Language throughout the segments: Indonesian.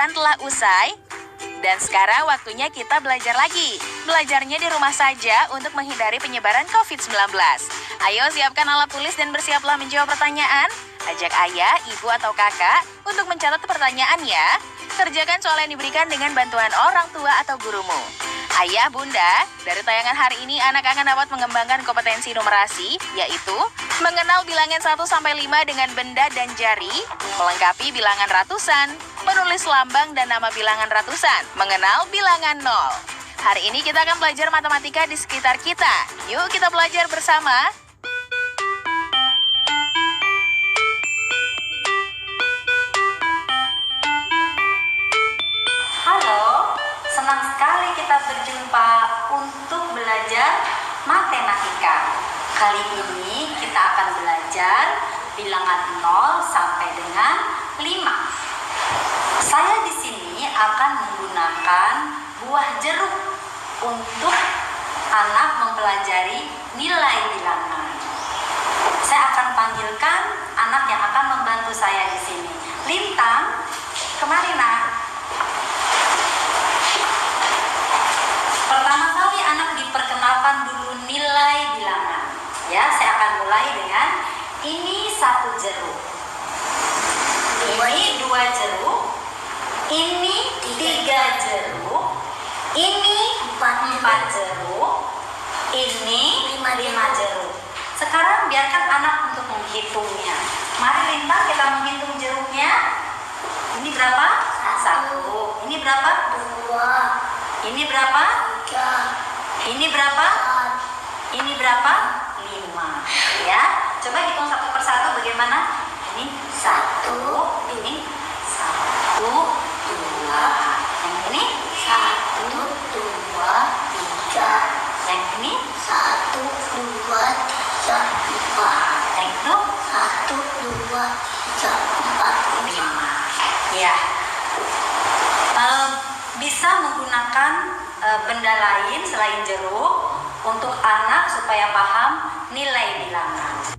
liburan telah usai, dan sekarang waktunya kita belajar lagi. Belajarnya di rumah saja untuk menghindari penyebaran COVID-19. Ayo siapkan alat tulis dan bersiaplah menjawab pertanyaan. Ajak ayah, ibu, atau kakak untuk mencatat pertanyaan ya. Kerjakan soal yang diberikan dengan bantuan orang tua atau gurumu. Ayah, bunda, dari tayangan hari ini anak akan dapat mengembangkan kompetensi numerasi, yaitu mengenal bilangan 1-5 dengan benda dan jari, melengkapi bilangan ratusan, menulis lambang dan nama bilangan ratusan, mengenal bilangan 0. Hari ini kita akan belajar matematika di sekitar kita. Yuk kita belajar bersama. Halo, senang sekali kita berjumpa untuk belajar matematika. Kali ini kita akan belajar bilangan 0 sampai dengan 5. Saya di sini akan menggunakan buah jeruk untuk anak mempelajari nilai bilangan. Saya akan panggilkan anak yang akan membantu saya di sini. Lintang, kemari nak. Pertama kali anak diperkenalkan dulu nilai bilangan. Ya, saya akan mulai dengan ini 1 jeruk. Ini 2 jeruk. Ini 3 jeruk. Ini 4 jeruk. Ini 5 jeruk. Sekarang biarkan anak untuk menghitungnya. Mari Lintang kita menghitung jeruknya. Ini berapa? 1. Ini berapa? 2. Ini berapa? 3. Ini berapa? 4. Ini berapa? 5. Ya, coba hitung satu persatu bagaimana? Ini 1. Ini 1, 2. Yang ini 1, 2, 3. Yang ini 1, 2, 3, 4. Yang itu 1, 2, 3, 4, 5. Ya. Bisa menggunakan benda lain selain jeruk untuk anak supaya paham nilai bilangan.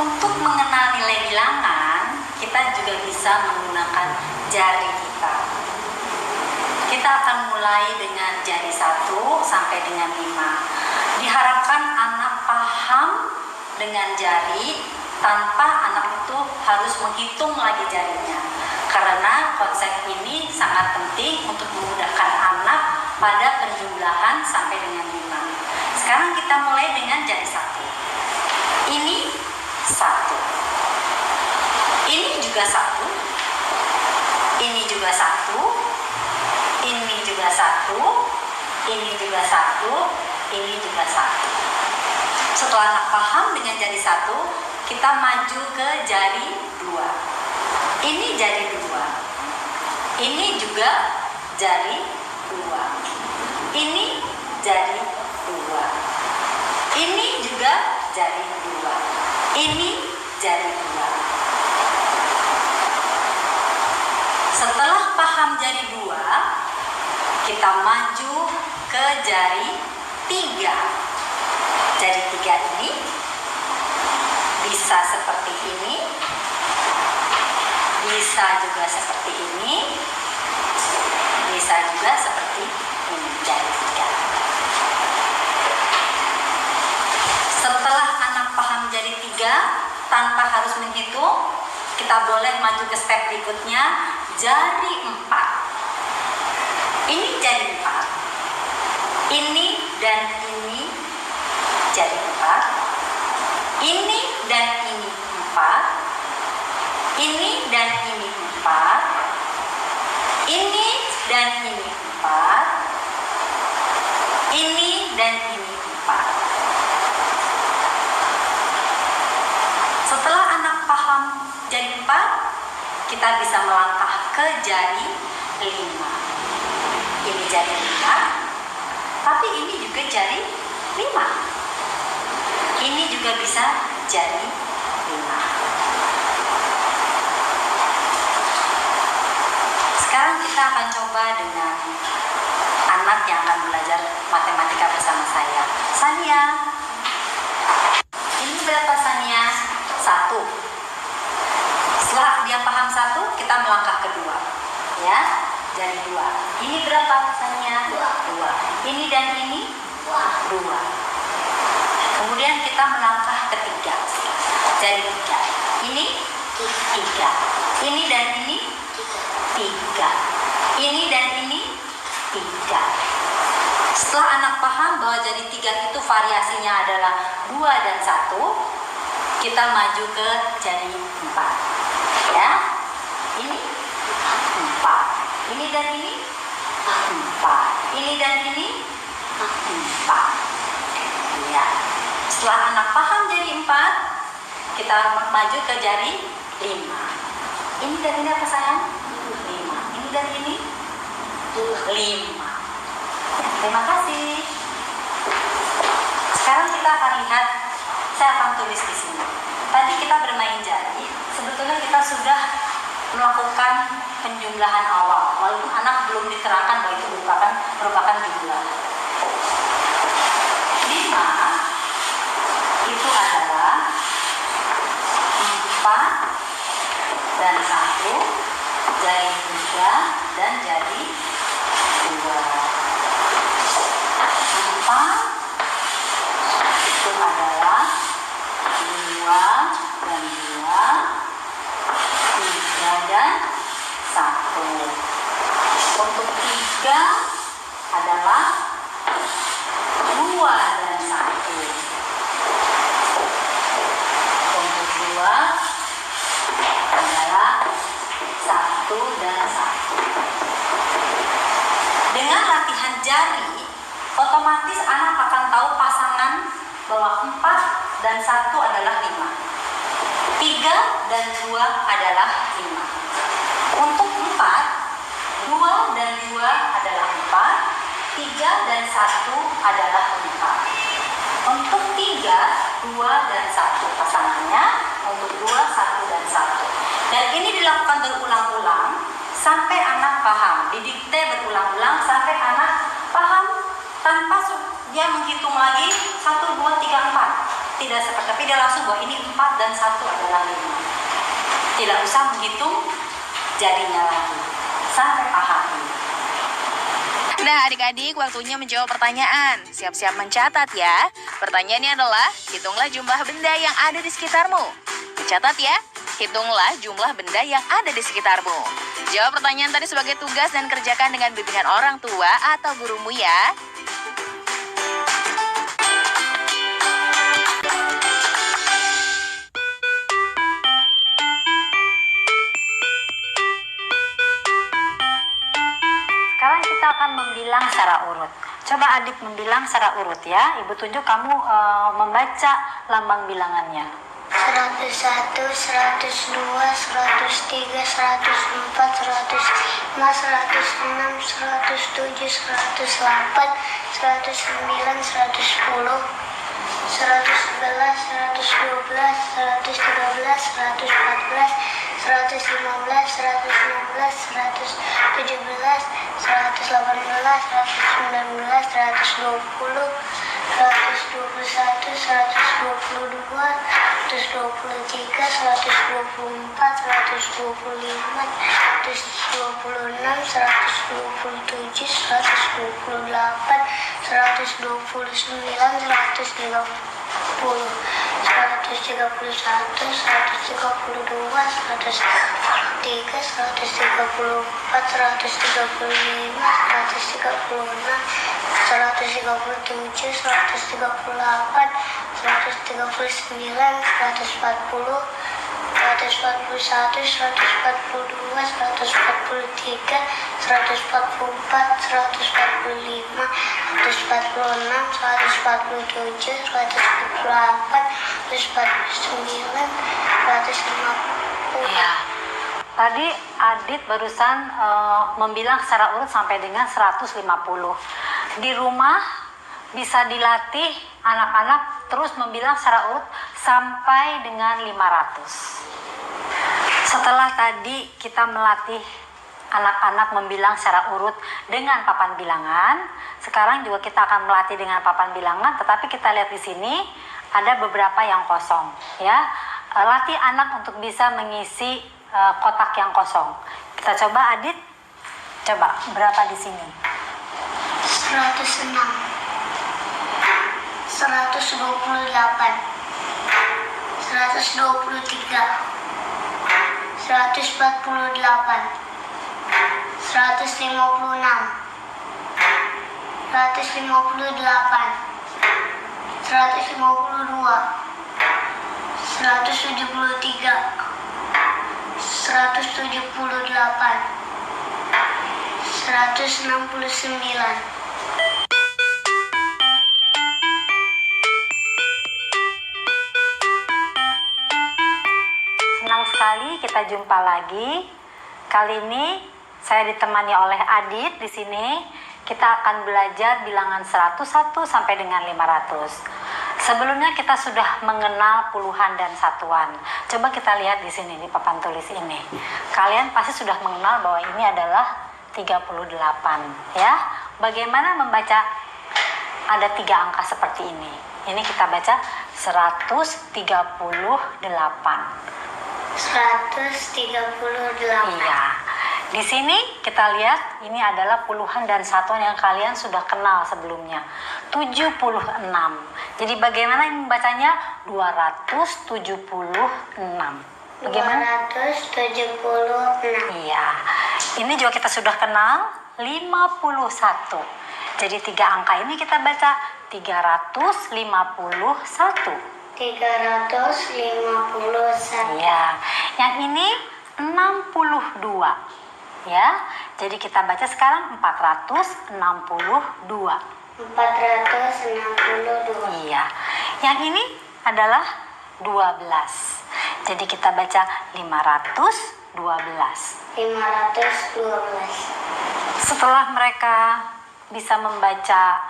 Untuk mengenal nilai bilangan, kita juga bisa menggunakan jari kita. Kita akan mulai dengan jari 1 sampai dengan 5. Diharapkan anak paham dengan jari tanpa anak itu harus menghitung lagi jarinya. Karena konsep ini sangat penting untuk memudahkan anak pada penjumlahan sampai dengan 5. Sekarang kita mulai dengan jari 1. Ini 1. Ini juga 1. Ini juga 1. Ini juga 1. Ini juga 1. Ini juga 1. Setelah anak paham dengan jari 1, kita maju ke jari 2. Ini jari 2. Ini juga jari 2. Ini jari 2. Ini juga jari 2. Ini jari 2. Setelah paham jari 2, kita maju ke jari 3. Jari 3 ini bisa seperti ini, bisa juga seperti ini, bisa juga seperti ini, jari 3. Setelah anak paham jari 3 tanpa harus menghitung, kita boleh maju ke step berikutnya, jari 4. Ini jari 4. Ini dan ini jari 4. Ini dan ini 4. Ini dan ini 4. Ini dan ini 4. Ini dan ini 4. Setelah anak paham jari 4, kita bisa melangkah ke jari 5. Ini jari 5. Tapi ini juga jari 5. Ini juga bisa jari 5. Sekarang kita akan coba dengan anak anak yang akan belajar matematika bersama saya. Sania, ini berapa Sania? 1. Setelah dia paham 1, kita melangkah kedua. Ya, jadi 2. Ini berapa Sania? 2. Ini dan ini? 2. Kemudian kita melangkah ketiga. Jadi 3. Ini 3. Ini dan ini 3. Ini dan ini 3. Setelah anak paham bahwa jadi 3 itu variasinya adalah 2 dan 1, kita maju ke jadi 4. Ya. Ini 4. Ini dan ini 4. Ini dan ini 4. Ya. Setelah anak paham jadi 4, kita maju ke jari 5. Ini dan ini apa sayang? 5. Ini dan ini 5. Ya, terima kasih. Sekarang kita akan lihat, saya akan tulis di sini. Tadi kita bermain jari, sebetulnya kita sudah melakukan penjumlahan awal, walaupun anak belum diterangkan bahwa itu merupakan jumlah. 5 itu adalah 4 dan 1, jari 3 dan jari 2. 4 itu adalah 2 dan 2, 3 dan 1. Untuk 3 adalah 2 dan 1. Untuk 2 adalah 1 dan 1. Dengan latihan jari, otomatis anak akan tahu pasangan bahwa 4 dan 1 adalah 5. 3 dan 2 adalah 5. Untuk 4, 2 dan 2 adalah 4. 3 dan 1 adalah 4. Untuk 3, 2 dan 1 pasangannya. Untuk 2, 1 dan 1. Dan ini dilakukan berulang-ulang sampai anak paham. Didikte berulang-ulang sampai anak paham tanpa dia menghitung lagi 1, 2, 3, 4. Tidak seperti, tapi dia langsung bahwa ini 4 dan 1 adalah 5. Tidak usah menghitung jarinya lagi sampai paham. Nah, adik-adik, waktunya menjawab pertanyaan. Siap-siap mencatat ya. Pertanyaannya adalah, hitunglah jumlah benda yang ada di sekitarmu. Dicatat ya, hitunglah jumlah benda yang ada di sekitarmu. Jawab pertanyaan tadi sebagai tugas dan kerjakan dengan bimbingan orang tua atau gurumu ya. Sekarang kita akan membilang secara urut. Coba adik membilang secara urut ya. Ibu tunjuk kamu membaca lambang bilangannya. 101, 102, 103, 104, 105, 106, 107, 108, 109, 110, 111, 112, 113, 114, 115, 116, 117, 118, 119, 120, 121, 122, 123, 124, 125, 126, 127, 128, 129, 130, 131, 132, 133, 134, 135, 136, 137, 138, 139, 140, 141, 142, 143, 144, 145, 146, 147, 148, 149, 150. Ya. Tadi Adit barusan membilang secara urut sampai dengan 150. Di rumah bisa dilatih anak-anak terus membilang secara urut sampai dengan 500. Setelah tadi kita melatih anak-anak membilang secara urut dengan papan bilangan. Sekarang juga kita akan melatih dengan papan bilangan, tetapi kita lihat di sini ada beberapa yang kosong, ya. Latih anak untuk bisa mengisi kotak yang kosong. Kita coba, Adit. Coba berapa di sini? 106, 128, 123, 148, 156, 158, 152, 173, 178, 169. Senang sekali kita jumpa lagi. Kali ini saya ditemani oleh Adit di sini. Kita akan belajar bilangan 101 sampai dengan 500. Sebelumnya kita sudah mengenal puluhan dan satuan. Coba kita lihat di sini di papan tulis ini. Kalian pasti sudah mengenal bahwa ini adalah 38, ya. Bagaimana membaca ada 3 angka seperti ini? Ini kita baca 138. 138. Iya. Di sini kita lihat ini adalah puluhan dan satuan yang kalian sudah kenal sebelumnya. 76. Jadi bagaimana membacanya? 276. Bagaimana? 276. Iya. Ini juga kita sudah kenal 51. Jadi 3 angka ini kita baca 351. 351. Iya. Yang ini 62. Ya, jadi kita baca sekarang 462. 462. Iya. Yang ini adalah 12. Jadi kita baca 512. 512. Setelah mereka bisa membaca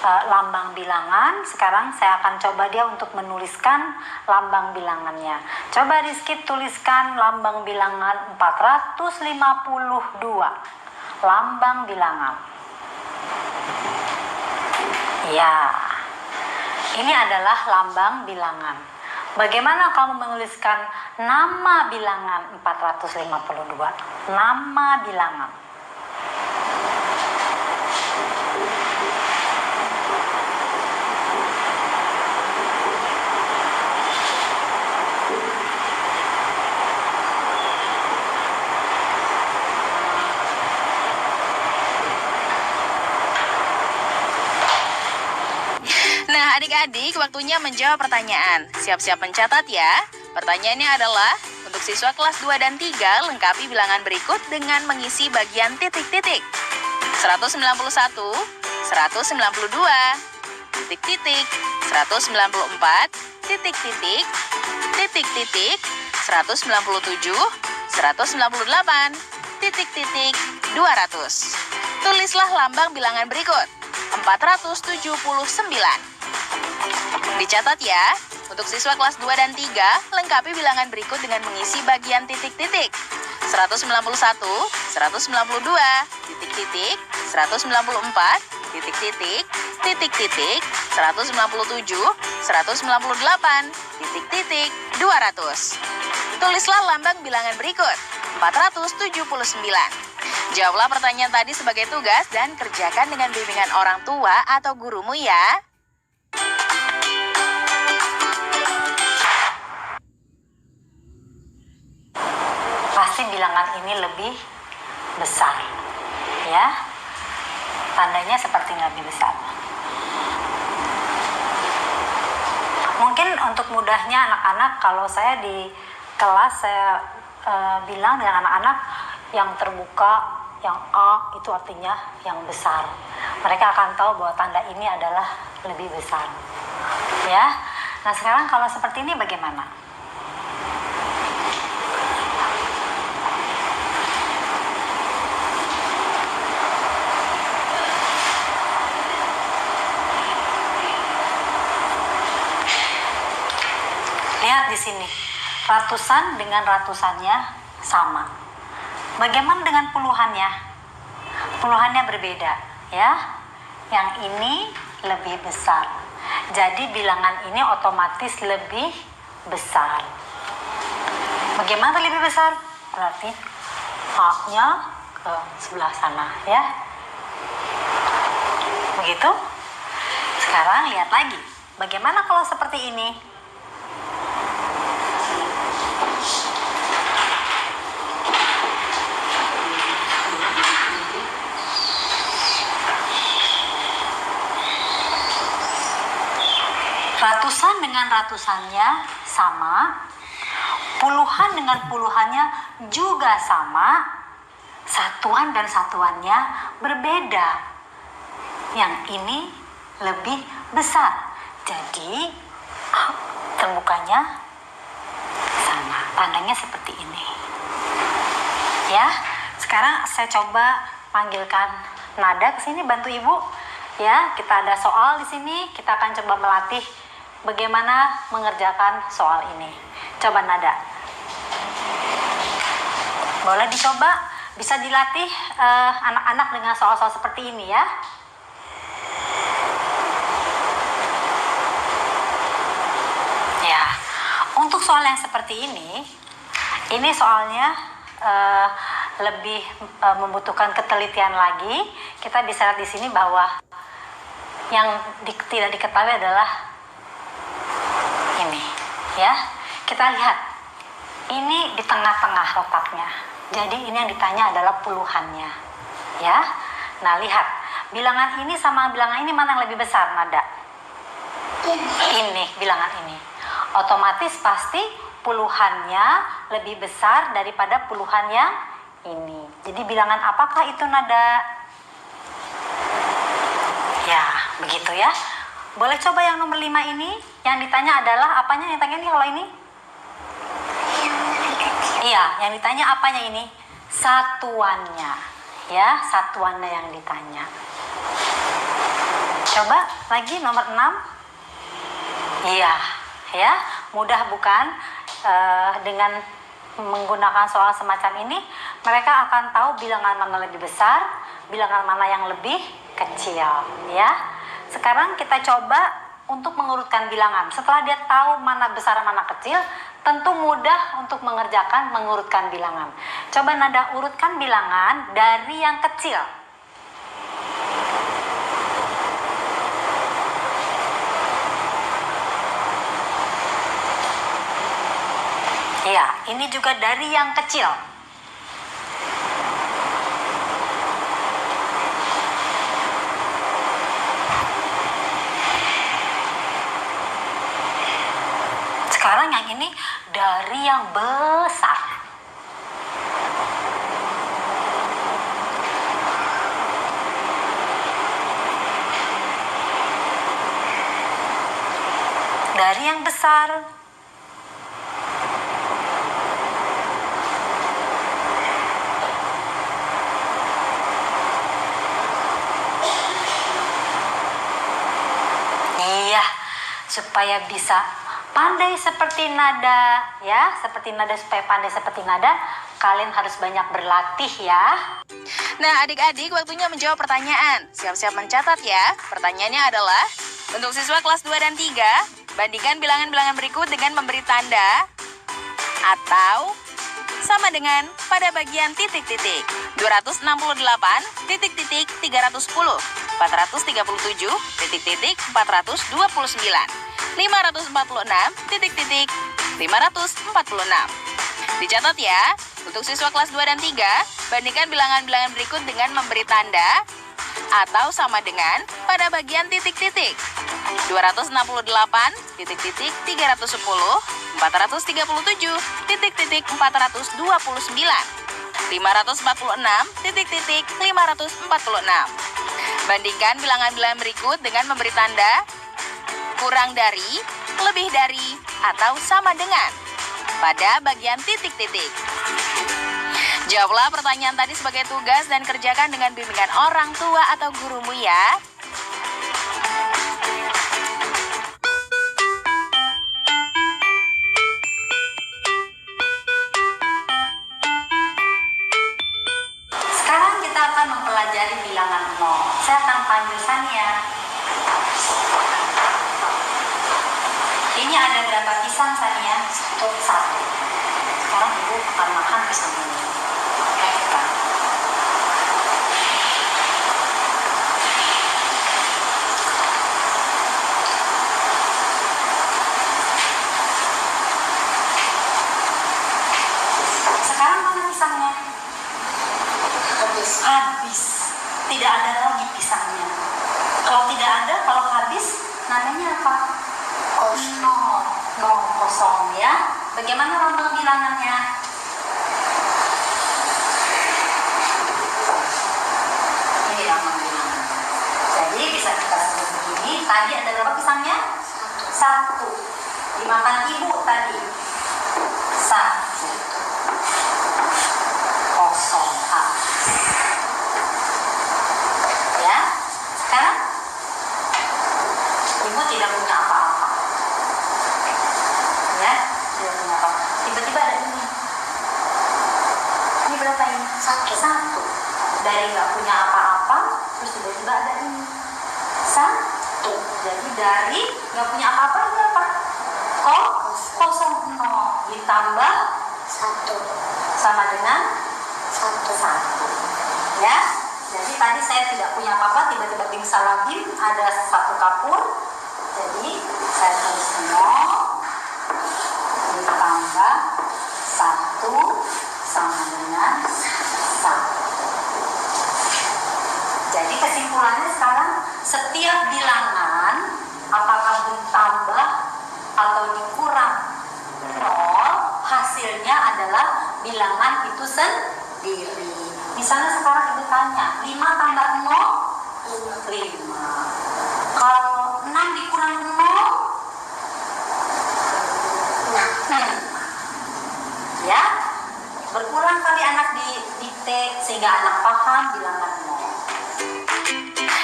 lambang bilangan, sekarang saya akan coba dia untuk menuliskan lambang bilangannya. Coba Rizky tuliskan lambang bilangan 452. Lambang bilangan. Ya, ini adalah lambang bilangan. Bagaimana kamu menuliskan nama bilangan 452? Nama bilangan. Nah, adik-adik, waktunya menjawab pertanyaan. Siap-siap mencatat ya. Pertanyaannya adalah, untuk siswa kelas 2 dan 3, lengkapi bilangan berikut dengan mengisi bagian titik-titik. 191, 192, titik-titik, 194, titik-titik, titik-titik, 197, 198, titik-titik, 200. Tulislah lambang bilangan berikut. 479. Dicatat ya, untuk siswa kelas 2 dan 3, lengkapi bilangan berikut dengan mengisi bagian titik-titik. 191, 192, titik-titik, 194, titik-titik, titik-titik, 197, 198, titik-titik, 200. Tulislah lambang bilangan berikut, 479. Jawablah pertanyaan tadi sebagai tugas dan kerjakan dengan bimbingan orang tua atau gurumu ya. Pasti bilangan ini lebih besar, ya. Tandanya seperti lebih besar. Mungkin untuk mudahnya anak-anak, kalau saya di kelas saya bilang dengan anak-anak yang terbuka, yang A itu artinya yang besar. Mereka akan tahu bahwa tanda ini adalah lebih besar, ya. Nah, sekarang kalau seperti ini bagaimana? Lihat di sini, ratusan dengan ratusannya sama. Bagaimana dengan puluhannya? Puluhannya berbeda, ya. Yang ini lebih besar. Jadi bilangan ini otomatis lebih besar. Bagaimana lebih besar? Berarti A-nya ke sebelah sana, ya. Begitu? Sekarang lihat lagi. Bagaimana kalau seperti ini? Ratusan dengan ratusannya sama, puluhan dengan puluhannya juga sama, satuan dan satuannya berbeda. Yang ini lebih besar. Jadi terbukanya sama, tandanya seperti ini. Ya, sekarang saya coba panggilkan Nada ke sini bantu Ibu. Ya, kita ada soal di sini, kita akan coba melatih bagaimana mengerjakan soal ini. Coba Nada. Boleh dicoba, bisa dilatih anak-anak dengan soal-soal seperti ini ya. Ya, untuk soal yang seperti ini soalnya lebih membutuhkan ketelitian lagi. Kita bisa lihat di sini bahwa yang tidak diketahui adalah ini, ya. Kita lihat, ini di tengah-tengah letaknya. Jadi ini yang ditanya adalah puluhannya, ya. Nah, lihat, bilangan ini sama bilangan ini mana yang lebih besar, Nada? Ini, bilangan ini. Otomatis pasti puluhannya lebih besar daripada puluhan yang ini. Jadi bilangan apakah itu, Nada? Ya, begitu ya. Boleh coba yang nomor 5 ini. Yang ditanya adalah apanya yang ditanya ini kalau ini? Iya, yang ditanya apanya ini? Satuannya. Ya, satuannya yang ditanya. Coba lagi nomor 6. Iya, ya. Mudah bukan? Dengan menggunakan soal semacam ini, mereka akan tahu bilangan mana lebih besar, bilangan mana yang lebih kecil, ya. Sekarang kita coba untuk mengurutkan bilangan. Setelah dia tahu mana besar mana kecil, tentu mudah untuk mengurutkan bilangan. Coba Nada urutkan bilangan dari yang kecil. Ya, ini juga dari yang kecil. Sekarang yang ini dari yang besar. Dari yang besar. Iya, supaya bisa pandai seperti Nada, ya, seperti Nada, supaya pandai seperti Nada, kalian harus banyak berlatih ya. Nah, adik-adik, waktunya menjawab pertanyaan. Siap-siap mencatat ya. Pertanyaannya adalah, untuk siswa kelas 2 dan 3, bandingkan bilangan-bilangan berikut dengan memberi tanda atau sama dengan pada bagian titik-titik. 268 titik-titik 310, 437 titik-titik 429, 546 titik-titik 546. Dicatat ya, untuk siswa kelas 2 dan 3, bandingkan bilangan-bilangan berikut dengan memberi tanda atau sama dengan pada bagian titik-titik. 268 titik-titik 310, 437 titik-titik 429, 546 titik-titik 546. Bandingkan bilangan-bilangan berikut dengan memberi tanda kurang dari, lebih dari, atau sama dengan pada bagian titik-titik. Jawablah pertanyaan tadi sebagai tugas dan kerjakan dengan bimbingan orang tua atau gurumu ya. dari bilangan 0. Saya akan panggil Sania. Ini ada berapa pisang, Sania? Satu. Sekarang ibu akan makan pisang ini. Sekarang mana pisangnya? Habis. Tidak ada lagi pisangnya. Kalau tidak ada, kalau habis, namanya apa? Kosong ya. Bagaimana lambang bilangannya? Ini lambang bilangan. Jadi bisa kita sebut begini. Tadi ada berapa pisangnya? Satu. Dimakan ibu tadi. Satu. Kosong. Ya. Sekarang ibu tidak punya apa-apa. Ya, tidak punya apa. Tiba-tiba ada ini. Ini berapa ini? Satu. Dari nggak punya apa-apa, terus tiba-tiba ada ini. Satu. Jadi dari nggak punya apa-apa ini berapa? Kosong. Ditambah Satu. sama dengan Satu. ya. Jadi tadi saya tidak punya apa-apa, tiba-tiba simsalabim ada satu kapur. Jadi saya tulis 0 ditambah 1 sama dengan 1. Jadi kesimpulannya sekarang setiap bilangan apakah ditambah atau dikurang 0, hasilnya adalah bilangan itu sendiri. Misalnya sekarang ibu tanya, 5 tambah 0? 5. Kalau 6 dikurang 0? 6. Ya, berulang kali anak didikte sehingga anak paham bilangan 0.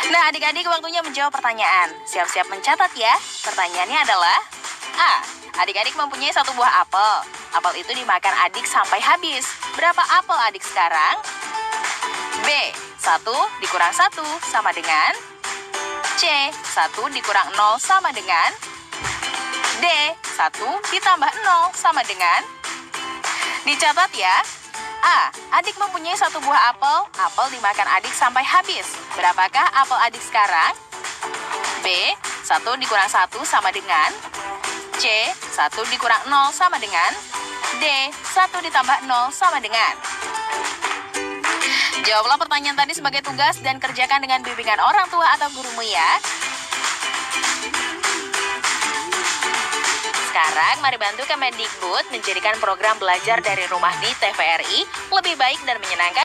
Nah, adik-adik waktunya menjawab pertanyaan. Siap-siap mencatat ya. Pertanyaannya adalah A. Adik-adik mempunyai satu buah apel. Apel itu dimakan adik sampai habis. Berapa apel adik sekarang? B. 1 dikurang 1 sama dengan C. 1 dikurang 0 sama dengan D. 1 ditambah 0 sama dengan. Dicatat ya. A. Adik mempunyai satu buah apel. Apel dimakan adik sampai habis. Berapakah apel adik sekarang? B. 1 dikurang 1 sama dengan C. 1 dikurang 0 sama dengan D. 1 ditambah 0 sama dengan. Jawablah pertanyaan tadi sebagai tugas dan kerjakan dengan bimbingan orang tua atau gurumu ya. Sekarang mari bantu Kemendikbud menjadikan program belajar dari rumah di TVRI lebih baik dan menyenangkan.